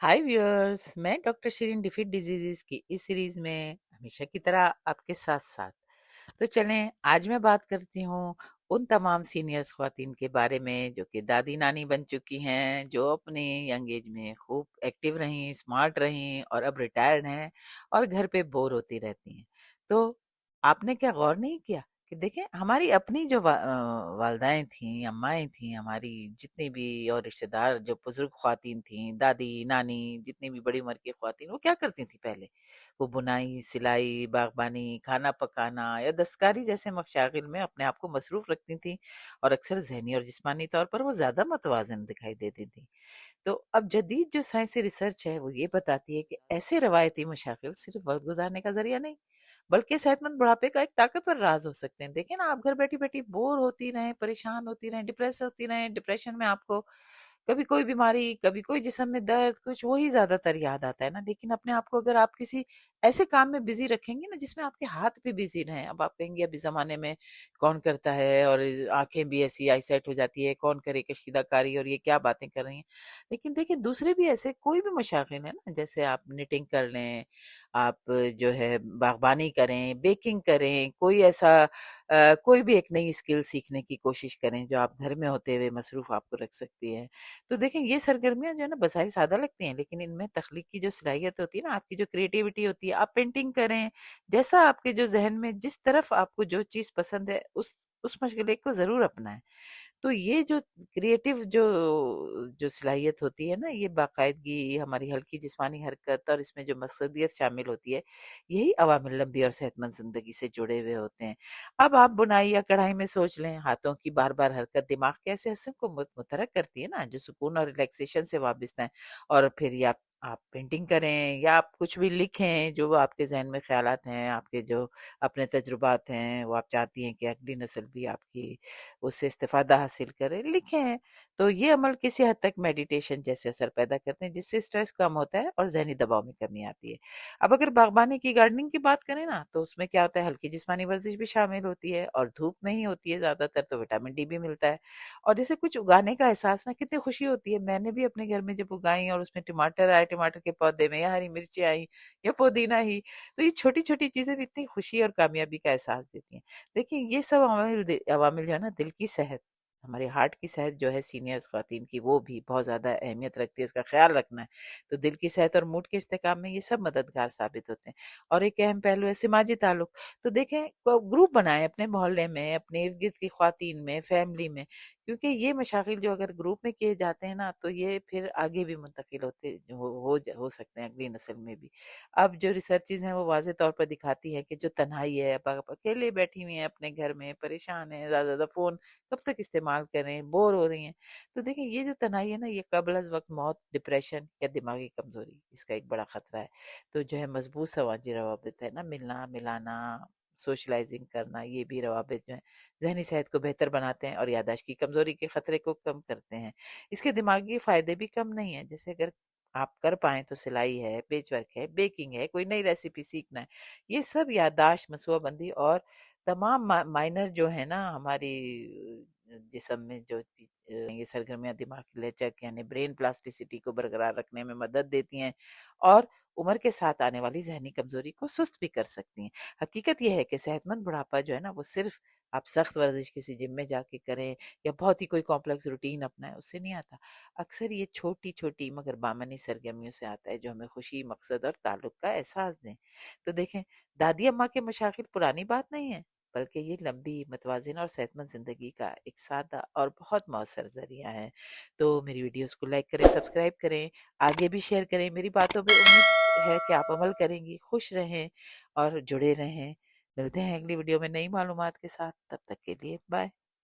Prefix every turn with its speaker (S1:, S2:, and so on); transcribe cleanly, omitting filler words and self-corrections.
S1: हाय viewers, मैं doctor Shirin defeat diseases की इस सीरीज में हमेशा की तरह आपके साथ साथ। तो चलें, आज मैं बात करती हूँ उन तमाम सीनियर्स ख्वातीन के बारे में जो कि दादी नानी बन चुकी हैं, जो अपने यंग एज में खूब एक्टिव रहीं, स्मार्ट रहीं और अब रिटायर्ड हैं और घर पे बोर होती रहती हैं। तो आपने क्या गौर नहीं किया कि देखें, हमारी अपनी जो वालदाएं थीं, अम्माएं थीं, हमारी जितनी भी और रिश्तेदार जो बुजुर्ग ख्वातीन थीं, दादी नानी, जितनी भी बड़ी उम्र की ख्वातीन, वो क्या करती थी पहले? वो बुनाई, सिलाई, बागबानी, खाना पकाना या दस्तकारी जैसे मशागिल में अपने आप को मसरूफ रखती थी और अक्सर जहनी और जिस्मानी तौर पर वो ज्यादा मतवाजन दिखाई देती थी। तो अब जदीद जो साइंसी रिसर्च है वो ये बताती है कि ऐसे रवायती मशागिल सिर्फ वक्त गुजारने का जरिया नहीं, बल्कि सेहतमंद बुढ़ापे का एक ताकतवर राज हो सकते हैं। देखिए ना, आप घर बैठी बैठी बोर होती रहें, परेशान होती रहें, डिप्रेस होती रहें, डिप्रेशन में आपको कभी कोई बीमारी, कभी कोई जिस्म में दर्द, कुछ वही ज्यादातर याद आता है ना। लेकिन अपने आप को अगर आप किसी ऐसे काम में बिजी रखेंगे ना जिसमें आपके हाथ भी बिजी रहें, अब आप कहेंगे अभी जमाने में कौन करता है, और आंखें भी ऐसी आईसाइट हो जाती है, कौन करे कशीदाकारी, और ये क्या बातें कर रही हैं। लेकिन देखिए, दूसरे भी ऐसे कोई भी मशागिल है ना, जैसे आप निटिंग कर लें, आप जो है बागबानी करें, बेकिंग करें, कोई ऐसा कोई भी एक नई स्किल सीखने की कोशिश करें जो आप घर में होते हुए मसरूफ आपको रख सकती है। तो देखें, ये सरगर्मियां जो है ना बज़ाहिर सादा लगती हैं, लेकिन इनमें तख्लीक की जो सलाहियत होती है ना, आपकी जो क्रिएटिविटी होती है, आप पेंटिंग करें, जैसा आपके जो जहन में जिस तरफ आपको जो चीज़ पसंद है उस मशगले को ज़रूर अपनाएं। तो ये जो क्रिएटिव जो सलाहियत होती है ना, ये बाकायदगी, हमारी हल्की जिस्मानी हरकत और इसमें जो मकसदियत शामिल होती है, यही अवामिल लंबी और सेहतमंद जिंदगी से जुड़े हुए होते हैं। अब आप बुनाई या कढ़ाई में सोच लें, हाथों की बार बार हरकत दिमाग के ऐसे हिस्से को मुतहरक करती है ना, जो सुकून और रिलैक्सेशन से वाबस्ता है। और फिर ये आप पेंटिंग करें या आप कुछ भी लिखें, जो आपके जहन में ख्यालात हैं, आपके जो अपने तजुर्बात हैं, वो आप चाहती हैं कि अगली नस्ल भी आपकी उससे इस्तेफादा हासिल करें, लिखें। तो ये अमल किसी हद तक मेडिटेशन जैसे असर पैदा करते हैं, जिससे स्ट्रेस कम होता है और जहनी दबाव में कमी आती है। अब अगर बागबानी की, गार्डनिंग की बात करें ना, तो उसमें क्या होता है, हल्की जिस्मानी वर्जिश भी शामिल होती है और धूप में ही होती है ज्यादातर, तो विटामिन डी भी मिलता है। और जैसे कुछ उगाने का एहसास ना, कितनी खुशी होती है। मैंने भी अपने घर में जब उगाई और उसमें टमाटर आए, टमाटर के पौधे में, या हरी मिर्ची आई, या पुदीना ही, तो ये छोटी छोटी चीजें भी इतनी खुशी और कामयाबी का एहसास देती हैं। देखिए, ये सब अवामिल जो है ना, दिल की सेहत, हमारे हार्ट की सेहत जो है सीनियर्स खातन की, वो भी बहुत ज़्यादा अहमियत रखती है, उसका ख्याल रखना है। तो दिल की सेहत और मूड के इस्तेकाम में ये सब मददगार साबित होते हैं। और एक अहम पहलू है समाजी ताल्लुक। तो देखें, ग्रुप बनाएं अपने मोहल्ले में, अपने इर्द गिर्द की खातन में, फैमिली में, क्योंकि ये मशागिल जो अगर ग्रुप में किए जाते हैं ना, तो ये फिर आगे भी मुंतकिल होते हो सकते हैं अगली नस्ल में भी। अब जो रिसर्चेज हैं वो वाज़े तौर पर दिखाती हैं कि जो तन्हाई है, अब आप अकेले बैठी हुई हैं अपने घर में, परेशान हैं, ज़्यादा ज़्यादा फ़ोन कब तक इस्तेमाल करें, बोर हो रही हैं। तो देखिए, ये जो तन्हाई है ना, ये कब्ल अज़ वक़्त मौत, डिप्रेशन या दिमागी कमज़ोरी, इसका एक बड़ा ख़तरा है। तो जो है मज़बूत समाजी रवाबित है ना, मिलना, मिलाना, सोशलाइज़िंग करना, ये भी रवाबित जो हैं, ज़हनी सेहत को बेहतर बनाते हैं और याददाश्त की कमज़ोरी के ख़तरे को कम करते हैं। इसके दिमागी फ़ायदे भी कम नहीं हैं, जैसे अगर आप कर पाएँ तो सिलाई है, पेचवर्क है, बेकिंग है, कोई नई रेसिपी सीखना है। ये सब याददाश्त, मसूआबंदी और तमाम माइनर जो है ना हमारी जिस्म में जो ये सरगर्मियाँ दिमाग की लचक यानी ब्रेन प्लास्टिसिटी को बरकरार रखने में मदद देती हैं और उम्र के साथ आने वाली जहनी कमजोरी को सुस्त भी कर सकती हैं। हकीकत यह है कि सेहतमंद बुढ़ापा जो है ना, वो सिर्फ आप सख्त वर्जिश किसी जिम में जाके करें या बहुत ही कोई कॉम्प्लेक्स रूटीन अपनाएं, उससे नहीं आता। अक्सर ये छोटी छोटी मगर बामनी सरगर्मियों से आता है, जो हमें खुशी, मकसद और ताल्लुक का एहसास दें। तो देखें, दादी अम्मा के मशागिल पुरानी बात नहीं है, बल्कि ये लंबी, मुतवाज़िन और सेहतमंद ज़िंदगी का एक सादा और बहुत मौसर ज़रिया है। तो मेरी वीडियोज़ को लाइक करें, सब्सक्राइब करें, आगे भी शेयर करें। मेरी बातों पे उम्मीद है कि आप अमल करेंगी। खुश रहें और जुड़े रहें। मिलते हैं अगली वीडियो में नई मालूमात के साथ। तब तक के लिए बाय।